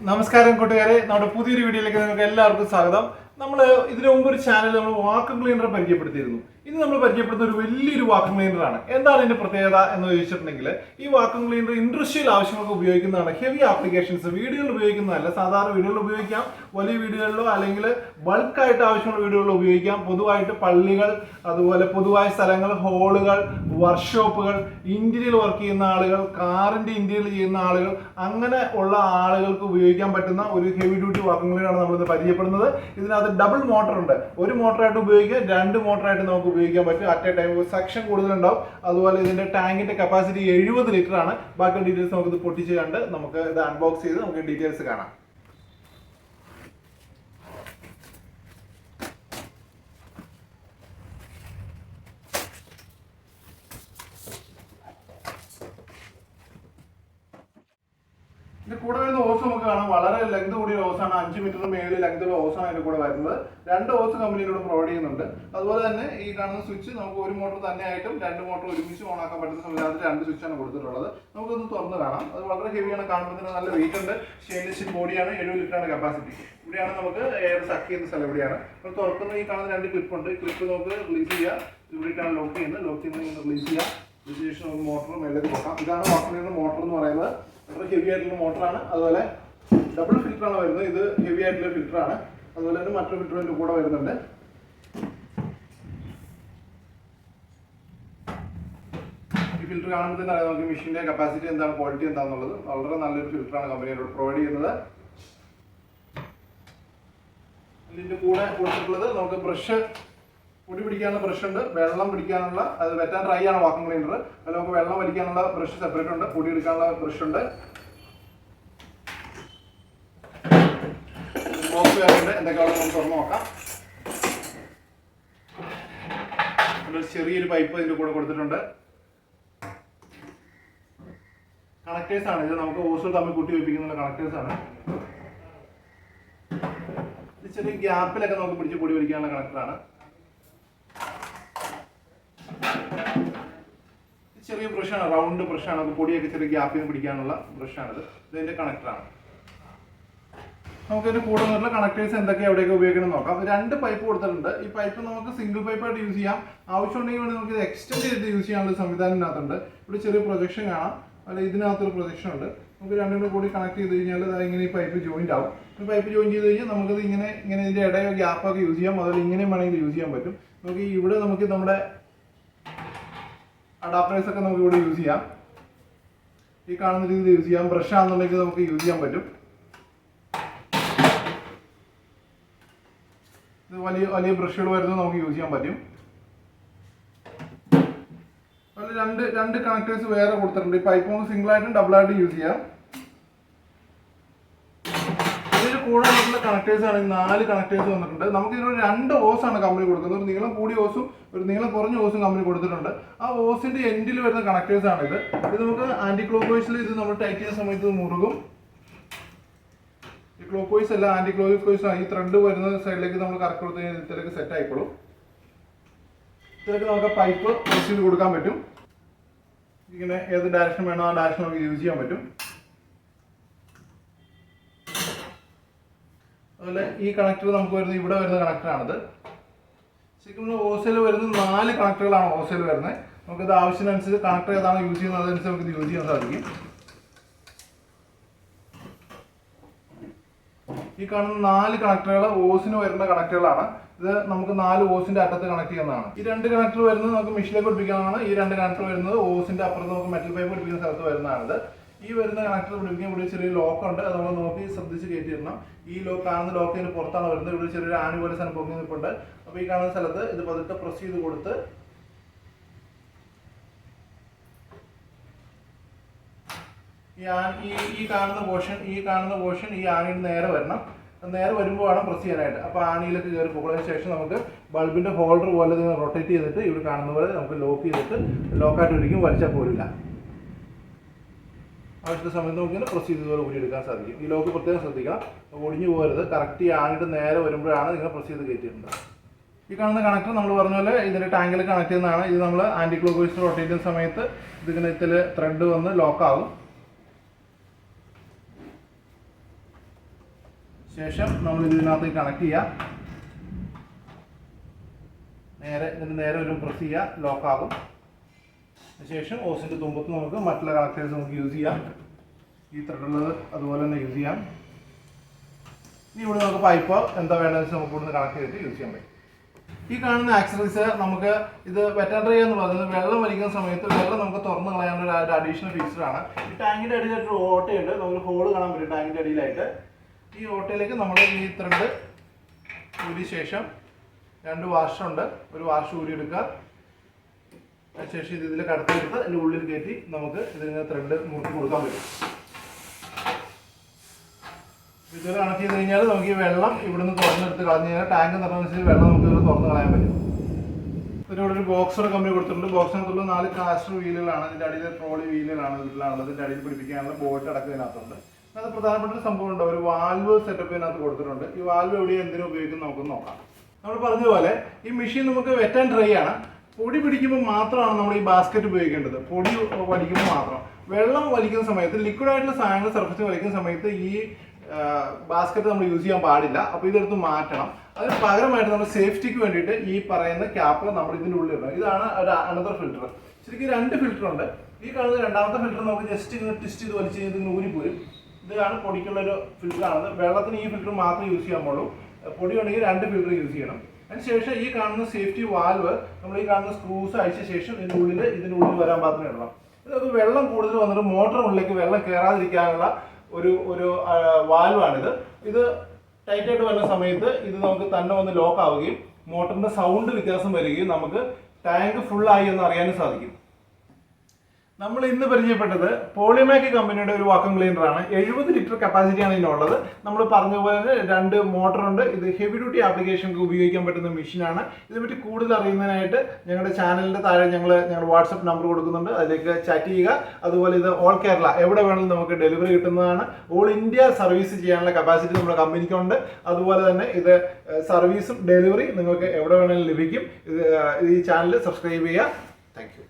നമസ്കാരം കൂട്ടുകാരെ, നമ്മുടെ പുതിയൊരു വീഡിയോയിലേക്ക് നിങ്ങൾക്ക് എല്ലാവർക്കും സ്വാഗതം. നമ്മൾ ഇതിനു മുമ്പ് ഒരു ചാനൽ നമ്മൾ വാക്വം ക്ലീനർ പരിചയപ്പെടുത്തിയിരുന്നു. ഇന്ന് നമ്മൾ പരിചയപ്പെടുന്ന ഒരു വലിയൊരു വാക്വം ക്ലീനർ ആണ്. എന്താണ് ഇതിന്റെ പ്രത്യേകത എന്ന് ചോദിച്ചിട്ടുണ്ടെങ്കിൽ, ഈ വാക്വം ക്ലീനർ ഇൻഡസ്ട്രിയൽ ആവശ്യങ്ങൾക്ക് ഉപയോഗിക്കുന്നതാണ്. ഹെവി ആപ്ലിക്കേഷൻസ് വീടുകളിൽ ഉപയോഗിക്കുന്നതല്ല. സാധാരണ വീടുകളിൽ ഉപയോഗിക്കാം, വലിയ വീടുകളിലോ അല്ലെങ്കിൽ ബൾക്കായിട്ട് ആവശ്യമുള്ള വീടുകളിൽ ഉപയോഗിക്കാം. പൊതുവായിട്ട് പള്ളികൾ, അതുപോലെ പൊതുവായ സ്ഥലങ്ങൾ, ഹോളുകൾ, വർക്ക്ഷോപ്പുകൾ, ഇന്റീരിയർ വർക്ക് ചെയ്യുന്ന ആളുകൾ, കാറിന്റെ ഇന്റീരിയർ ചെയ്യുന്ന ആളുകൾ, അങ്ങനെ ഉള്ള ആളുകൾക്ക് ഉപയോഗിക്കാൻ പറ്റുന്ന ഒരു ഹെവി ഡ്യൂട്ടി വാക്വം ക്ലീനറാണ് നമ്മളിന്ന് പരിചയപ്പെടുന്നത്. ഇതിനകത്ത് ഡബിൾ മോട്ടർ ഉണ്ട്. ഒരു മോട്ടറായിട്ട് ഉപയോഗിക്കാം, രണ്ട് മോട്ടറായിട്ട് നമുക്ക് ഉപയോഗിക്കാൻ പറ്റും. അറ്റ് എ ടൈം സെക്ഷൻ കൂടുതലുണ്ടാവും. അതുപോലെ ഇതിന്റെ ടാങ്കിന്റെ കപ്പാസിറ്റി 70 ലിറ്റർ ആണ്. ബാക്കി ഡീറ്റെയിൽസ് നമുക്ക് ഇത് പൊട്ടിച്ച് കണ്ട് നമുക്ക് ഇത് അൺബോക്സ് ചെയ്ത് നമുക്ക് ഡീറ്റെയിൽസ് കാണാം. ഇതിന്റെ കൂടെ വരുന്ന ഓസ് നമുക്ക് കാണാം. വളരെ ലെങ്ത് കൂടിയ ഓസാണ്. 5 മീറ്റർ മേളിൽ ലെങ്തുള്ള ഓസാണ് ഇതിന്റെ കൂടെ വരുന്നത്. 2 ഓസ് കമ്പനിയിലൂടെ പ്രൊവൈഡ് ചെയ്യുന്നുണ്ട്. അതുപോലെ തന്നെ ഈ കാണുന്ന സ്വിച്ച് നമുക്ക് ഒരു മോട്ടർ തന്നെയായിട്ടും 2 മോട്ടർ ഒരുമിച്ച് ഓൺ ആക്കാൻ പറ്റുന്ന സംവിധാനത്തിൽ 2 സ്വിച്ചാണ് കൊടുത്തിട്ടുള്ളത്. നമുക്കൊന്ന് തുറന്ന് കാണാം. അത് വളരെ ഹെവിയാണ്. കാണുമ്പോൾ നല്ല വെയിറ്റ് ഉണ്ട്. സ്റ്റെയിൻലെസ് സ്റ്റീൽ ബോഡിയാണ്. 70 ലിറ്ററാണ് കപ്പാസിറ്റി. ഇവിടെയാണ് നമുക്ക് എയർ സക്ക് ചെയ്യുന്ന സ്ഥലം. ഇവിടെയാണ് നമ്മൾ തുറക്കുന്ന ഈ കാണുന്ന 2 ക്ലിപ്പ് ഉണ്ട്. ക്ലിപ്പ് നമുക്ക് റിലീസ് ചെയ്യാം. ഇവിടെയാണ് ലോക്ക് ചെയ്യുന്നത്. ലോക്ക് ചെയ്യുന്നത് റിലീസ് ചെയ്യാം. ഇതിനുശേഷം നമുക്ക് മോട്ടർ മേലേക്ക് നോക്കാം. ഇതാണ് വാക്വം മോട്ടർ എന്ന് പറയുന്നത്. വളരെ ഹെവി ആയിട്ടുള്ള മോട്ടറാണ്. അതുപോലെ ഡബിൾ ഫിൽറ്ററാണ് വരുന്നത്. ഇത് ഹെവി ആയിട്ടുള്ള ഫിൽറ്ററാണ്. അതുപോലെ തന്നെ മറ്റൊരു ഫിൽറ്ററിന്റെ കൂടെ വരുന്നുണ്ട്. ഈ ഫിൽറ്റർ കാണുമ്പോൾ തന്നെ അറിയാം നമുക്ക് മെഷീന്റെ കപ്പാസിറ്റി എന്താണ്, ക്വാളിറ്റി എന്താണെന്നുള്ളത്. വളരെ നല്ലൊരു ഫിൽറ്ററാണ് കമ്പനിയോട് പ്രൊവൈഡ് ചെയ്യുന്നത്. ഇതിന്റെ കൂടെ കൊടുത്തിട്ടുള്ളത് നമുക്ക് ബ്രഷ്, പൊടി പിടിക്കാനുള്ള ബ്രഷ് ഉണ്ട്, വെള്ളം പിടിക്കാനുള്ള, അത് വെറ്റ് ആൻഡ് ഡ്രൈ ആണ് വാക്വം ക്ലീനർ. അതിൽ നമുക്ക് വെള്ളം വലിക്കാനുള്ള ബ്രഷ് സെപ്പറേറ്റ് ഉണ്ട്, പൊടി എടുക്കാനുള്ള ബ്രഷ് ഉണ്ട്, ബോക്സ് വേറുണ്ട്. എന്തൊക്കെയാണ് നമുക്ക് തുറന്ന് നോക്കാം. ഒരു ചെറിയൊരു പൈപ്പ് ഇതിന്റെ കൂടെ കൊടുത്തിട്ടുണ്ട്. കണക്ടേഴ്സ് ആണ് ഇത്. നമുക്ക് ഓസുകൾ തമ്മിൽ കൂട്ടി വെപ്പിക്കുന്ന കണക്ടേഴ്സ് ആണ്. ഇത് ചെറിയ ഗ്യാപ്പിലൊക്കെ നമുക്ക് പിടിച്ച് പൊടി വലിക്കാനുള്ള കണക്ടറാണ്. ചെറിയ ബ്രഷാണ്, റൗണ്ട് ബ്രഷാണ്. നമുക്ക് പൊടിയൊക്കെ ചെറിയ ഗ്യാപ്പിൽ നിന്ന് പിടിക്കാനുള്ള ബ്രഷാണിത്. ഇതിന്റെ കണക്ടറാണ്. നമുക്ക് ഇതിന്റെ കൂടെ നിന്നുള്ള കണക്ടേഴ്സ് എന്തൊക്കെ എവിടെയൊക്കെ ഉപയോഗിക്കണം നോക്കാം. 2 പൈപ്പ് കൊടുത്തിട്ടുണ്ട്. ഈ പൈപ്പ് നമുക്ക് സിംഗിൾ പൈപ്പായിട്ട് യൂസ് ചെയ്യാം. ആവശ്യമുണ്ടെങ്കിൽ വേണ്ടി നമുക്ക് ഇത് എക്സ്റ്റെൻഡ് ചെയ്ത് യൂസ് ചെയ്യാനുള്ള സംവിധാനം ഇതിനകത്തുണ്ട്. ഇവിടെ ചെറിയ പ്രൊജക്ഷൻ കാണാം. അല്ല, ഇതിനകത്തൊരു പ്രൊജക്ഷൻ ഉണ്ട്. നമുക്ക് രണ്ടും കൂടി കണക്ട് ചെയ്ത് കഴിഞ്ഞാൽ അത് ഇങ്ങനെ ഈ പൈപ്പ് ജോയിന്റ് ആവും. ഈ പൈപ്പ് ജോയിൻ ചെയ്ത് കഴിഞ്ഞാൽ നമുക്കത് ഇങ്ങനെ ഇതിന്റെ ഇടയോ ഗ്യാപ്പൊക്കെ യൂസ് ചെയ്യാം. അതുപോലെ ഇങ്ങനെയും വേണമെങ്കിൽ യൂസ് ചെയ്യാൻ പറ്റും. നമുക്ക് ഇവിടെ നമുക്ക് നമ്മുടെ അഡാപ്റ്റേഴ്സ് ഒക്കെ നമുക്ക് ഇവിടെ യൂസ് ചെയ്യാം. ഈ കാണുന്ന രീതിയിൽ യൂസ് ചെയ്യാം. ബ്രഷ് ആണെന്നുണ്ടെങ്കിൽ നമുക്ക് യൂസ് ചെയ്യാൻ പറ്റും. ഇത് വലിയ വലിയ ബ്രഷുകൾ വരുന്നത് നമുക്ക് യൂസ് ചെയ്യാൻ പറ്റും. അതുപോലെ രണ്ട് കണക്ടേഴ്സ് വേറെ കൊടുത്തിട്ടുണ്ട്. ഈ പൈപ്പ് നമുക്ക് സിംഗിൾ ആയിട്ടും ഡബിൾ ആയിട്ടും യൂസ് ചെയ്യാം. ഇതിന് കൂടെ വന്നിട്ടുള്ള കണക്ടേഴ്സ് ആണ് 4 കണക്ടേഴ്സ് വന്നിട്ടുണ്ട്. നമുക്ക് ഇതിനൊരു 2 ഓസാണ് കമ്പനി കൊടുക്കുന്നത്. ഒരു നീളം കൂടിയ ഓസും ഒരു നീളം കുറഞ്ഞ ഓസും കമ്പനി കൊടുത്തിട്ടുണ്ട്. ആ ഓസിന്റെ എൻഡിൽ വരുന്ന കണക്ടേഴ്സ് ആണ് ഇത്. ഇത് നമുക്ക് ആന്റി ക്ലോക്ക് വൈസിൽ ഇത് നമ്മൾ ടൈറ്റ് ചെയ്യുന്ന സമയത്ത് മുറുകും. ഈ ക്ലോക്ക് വൈസ് അല്ല, ആന്റി ക്ലോക്ക് വൈസ് ആണ്. ഈ ത്രെഡ് വരുന്ന സൈഡിലേക്ക് നമ്മൾ കറക്റ്റ് കൊടുത്തു കഴിഞ്ഞാൽ ഇതിലേക്ക് സെറ്റ് ആയിക്കോളും. ഇതിലേക്ക് നമുക്ക് പൈപ്പ് പ്രസ് ചെയ്ത് കൊടുക്കാൻ പറ്റും. ഇങ്ങനെ ഏത് ഡയറക്ഷൻ വേണോ ആ ഡയറക്ഷൻ നമുക്ക് യൂസ് ചെയ്യാൻ പറ്റും. അതുപോലെ ഈ കണക്ടർ നമുക്ക് വരുന്നത് ഇവിടെ വരുന്ന കണക്ടറാണിത്. ശരിക്കും ഓസയിൽ വരുന്ന 4 കണക്ടറുകളാണ് ഓസയിൽ വരുന്നത്. നമുക്കിത് ആവശ്യത്തിനനുസരിച്ച് കണക്ടർ ഏതാണ് യൂസ് ചെയ്യുന്നത് അതനുസരിച്ച് നമുക്ക് ഇത് യൂസ് ചെയ്യാൻ സാധിക്കും. ഈ കാണുന്ന 4 കണക്ടറുകൾ ഓസിന് വരുന്ന കണക്ടറുകളാണ്. ഇത് നമുക്ക് 4 ഓസിന്റെ അറ്റത്ത് കണക്ട് ചെയ്യുന്നതാണ്. ഈ 2 കണക്ടർ വരുന്നത് നമുക്ക് മെഷീനിലേക്ക് പിടിപ്പിക്കുന്നതാണ്. ഈ 2 കണക്ടർ വരുന്നത് ഓസിന്റെ അപ്പുറത്ത് നമുക്ക് മെറ്റൽ പൈപ്പ് പിടിപ്പിക്കുന്ന സ്ഥലത്ത് വരുന്നതാണിത്. ഈ വരുന്ന കണക്ടർ പിടിപ്പിക്കാൻ ഇവിടെ ചെറിയ ലോക്ക് ഉണ്ട്. അത് നമ്മൾ നോക്കി ശ്രദ്ധിച്ച് കയറ്റിയിടണം. ഈ കാണുന്ന ലോക്കിന് പുറത്താണ് വരുന്നത്. ഇവിടെ ചെറിയൊരു ആണി പോലെ സ്ഥലം പൊങ്ങി നിൽപ്പുണ്ട്. അപ്പോൾ ഈ കാണുന്ന സ്ഥലത്ത് ഇത് പതുക്കെ പ്രസ് ചെയ്ത് കൊടുത്ത് ഈ കാണുന്ന പോർഷൻ ഈ ആണിയുടെ നേരെ വരണം. നേരെ വരുമ്പോൾ വേണം പ്രസ് ചെയ്യാനായിട്ട്. അപ്പോൾ ആണിയിലേക്ക് കയറി പോകുന്നതിന് ശേഷം നമുക്ക് ബൾബിന്റെ ഹോൾഡർ പോലെ റൊട്ടേറ്റ് ചെയ്തിട്ട് ഇവിടെ കാണുന്ന പോലെ നമുക്ക് ലോക്ക് ചെയ്തിട്ട് ലോക്കായിട്ട് ഒരിക്കലും വലിച്ചാൽ പോരില്ല. ആവശ്യത്തെ സമയത്ത് നമുക്ക് പ്രസ് ചെയ്തതുപോലെ ഊരിയെടുക്കാൻ സാധിക്കും. ഈ ലോക്ക് പ്രത്യേകം ശ്രദ്ധിക്കണം, ഒടിഞ്ഞു പോകരുത്. കറക്റ്റ് ഈ ആണിയുടെ നേരെ വരുമ്പോഴാണ് നിങ്ങൾ പ്രസ് ചെയ്ത് കയറ്റിയിട്ടുണ്ട്. ഈ കാണുന്ന കണക്ടർ നമ്മൾ പറഞ്ഞ പോലെ ഇതിന്റെ ടാങ്കിൽ കണക്ട് ചെയ്യുന്നതാണ്. ഇത് നമ്മൾ ആന്റി ക്ലോക്ക് വൈസ് റൊട്ടേറ്റ് ചെയ്യുന്ന സമയത്ത് ഇതിന് ത്രെഡ് വന്ന് ലോക്കാകും. ശേഷം നമ്മൾ ഇതിനകത്ത് കണക്ട് ചെയ്യുക. നേരെ ഒരു പ്രസ് ചെയ്യുക, ലോക്കാകും. ശേഷം ഓസിൻ്റെ തുമ്പത്ത് നമുക്ക് മറ്റുള്ള കണക്ടേഴ്സ് നമുക്ക് യൂസ് ചെയ്യാം. ഈ ത്രെഡുള്ളത് അതുപോലെ തന്നെ യൂസ് ചെയ്യാം. ഇനി ഇവിടെ നമുക്ക് പൈപ്പ് എന്താ വേണ്ടതെന്ന് വെച്ചാൽ നമുക്ക് ഇവിടുന്ന് കണക്ട് ചെയ്തിട്ട് യൂസ് ചെയ്യാൻ പറ്റും. ഈ കാണുന്ന ആക്സറീസ് നമുക്ക് ഇത് വെറ്റൻട്രി എന്ന് പറയുന്നത് വെള്ളം വലിക്കുന്ന സമയത്ത് വെള്ളം നമുക്ക് തുറന്ന് കളയാനുള്ള ഒരു അഡീഷണൽ ഫീച്ചറാണ്. ഈ ടാങ്കിൻ്റെ അടിയിലായിട്ട് ഓട്ടയുണ്ട്, നമുക്ക് ഹോള് കാണാൻ പറ്റും ടാങ്കിൻ്റെ അടിയിലായിട്ട്. ഈ ഓട്ടയിലേക്ക് നമ്മൾ ഈ ത്രെഡ് ഊരിയ ശേഷം 2 വാഷുണ്ട്, ഒരു വാഷ് ഊരിയെടുക്കുക. അതിനുശേഷം ഇതിൽ കടത്തിയെടുത്ത് അതിൻ്റെ ഉള്ളിൽ കയറ്റി നമുക്ക് ഇതിന് ത്രെഡ് മുറുക്കി കൊടുക്കാൻ പറ്റും. ഇതുവരെ കണക്ട് ചെയ്ത് കഴിഞ്ഞാൽ നമുക്ക് ഈ വെള്ളം ഇവിടുന്ന് തുറന്നെടുത്ത് കളഞ്ഞു കഴിഞ്ഞാൽ ടാങ്ക് നിറഞ്ഞനുസരിച്ച് വെള്ളം നമുക്ക് ഇവിടെ തുറന്ന് കളയാൻ പറ്റും. ഇതിനോട് ഒരു ബോക്സർ കമ്പനി കൊടുത്തിട്ടുണ്ട്. ബോക്സിനകത്തുള്ള 4 കാസ്റ്റർ വീലുകളാണ്. ഇതിൻ്റെ അടിയിൽ ട്രോളി വീലുകളാണ് ഇതിലുള്ളത്. ഇതിൻ്റെ അടിയിൽ പിടിപ്പിക്കാനുള്ള ബോട്ട് അടക്കം ഇതിനകത്തുണ്ട്. അത് പ്രധാനപ്പെട്ട ഒരു സംഭവമുണ്ട്, ഒരു വാൽവ് സെറ്റപ്പ് ഇതിനകത്ത് കൊടുത്തിട്ടുണ്ട്. ഈ വാൽവ് എവിടെയാണ് എന്തിനും ഉപയോഗിക്കുന്നത് നമുക്കൊന്ന് നോക്കാം. നമ്മൾ പറഞ്ഞതുപോലെ ഈ മെഷീൻ നമുക്ക് വെറ്റ് ആൻഡ് ഡ്രൈ ആണ്. പൊടി പിടിക്കുമ്പോൾ മാത്രമാണ് നമ്മൾ ഈ ബാസ്ക്കറ്റ് ഉപയോഗിക്കേണ്ടത്. പൊടി വലിക്കുമ്പോൾ മാത്രം. വെള്ളം വലിക്കുന്ന സമയത്ത് ലിക്വിഡായിട്ടുള്ള സാധനങ്ങൾ സർഫസിൽ വലിക്കുന്ന സമയത്ത് ഈ ബാസ്ക്കറ്റ് നമ്മൾ യൂസ് ചെയ്യാൻ പാടില്ല. അപ്പോൾ ഇതെടുത്ത് മാറ്റണം. അതിന് പകരമായിട്ട് നമ്മൾ സേഫ്റ്റിക്ക് വേണ്ടിയിട്ട് ഈ പറയുന്ന ക്യാപ്പ് നമ്മൾ ഇതിൻ്റെ ഉള്ളിൽ ഇടണം. ഇതാണ് ഒരു അനദർ ഫിൽറ്റർ. ശരിക്കും 2 ഫിൽറ്റർ ഉണ്ട്. ഈ കാണുന്ന രണ്ടാമത്തെ ഫിൽറ്റർ നമുക്ക് ജസ്റ്റ് ഇങ്ങനെ ട്വിസ്റ്റ് ചെയ്ത് വലിച്ച് കഴിഞ്ഞാൽ ഇത് ഊരിപ്പോരും. ഇതാണ് പൊടിക്കുള്ളൊരു ഫിൽറ്ററാണ്. വെള്ളത്തിന് ഈ ഫിൽറ്റർ മാത്രമേ യൂസ് ചെയ്യാൻ പാടുള്ളൂ. പൊടി ഉണ്ടെങ്കിൽ 2 ഫിൽറ്റർ യൂസ് ചെയ്യണം. അതിനുശേഷം ഈ കാണുന്ന സേഫ്റ്റി വാൽവ് നമ്മൾ ഈ കാണുന്ന സ്ക്രൂസ് അയച്ച ശേഷം ഇതിൻ്റെ ഉള്ളിൽ വരാൻ പാകത്തിന് ഇടണം. ഇത് വെള്ളം കൂടുതൽ വന്നിട്ട് മോട്ടറിനുള്ളിലേക്ക് വെള്ളം കയറാതിരിക്കാനുള്ള ഒരു വാൽവാണിത്. ഇത് ടൈറ്റായിട്ട് വരുന്ന സമയത്ത് ഇത് നമുക്ക് തന്നെ വന്ന് ലോക്ക് ആവുകയും മോട്ടറിൻ്റെ സൗണ്ട് വ്യത്യാസം വരികയും നമുക്ക് ടാങ്ക് ഫുള്ളായി എന്ന് അറിയാനും സാധിക്കും. നമ്മൾ ഇന്ന് പരിചയപ്പെട്ടത് പോളിമാക് കമ്പനിയുടെ ഒരു വാക്വം ക്ലീനർ ആണ്. 70 ലിറ്റർ കപ്പാസിറ്റിയാണ് ഇതിനുള്ളത്. നമ്മൾ പറഞ്ഞ പോലെ 2 മോട്ടറുണ്ട്. ഇത് ഹെവി ഡ്യൂട്ടി ആപ്ലിക്കേഷനുകൾക്ക് ഉപയോഗിക്കാൻ പറ്റുന്ന മെഷീനാണ്. ഇതിനെപ്പറ്റി കൂടുതൽ അറിയുന്നതിനായിട്ട് ഞങ്ങളുടെ ചാനലിൻ്റെ താഴെ ഞങ്ങൾ വാട്സപ്പ് നമ്പർ കൊടുക്കുന്നുണ്ട്. അതിലേക്ക് ചാറ്റ് ചെയ്യുക. അതുപോലെ ഇത് ഓൾ കേരള എവിടെ വേണമെങ്കിലും നമുക്ക് ഡെലിവറി കിട്ടുന്നതാണ്. ഓൾ ഇന്ത്യ സർവീസ് ചെയ്യാനുള്ള കപ്പാസിറ്റി നമ്മുടെ കമ്പനിക്കുണ്ട്. അതുപോലെ തന്നെ ഇത് സർവീസും ഡെലിവറി നിങ്ങൾക്ക് എവിടെ വേണമെങ്കിലും ലഭിക്കും. ഈ ചാനൽ സബ്സ്ക്രൈബ് ചെയ്യുക. Thank you.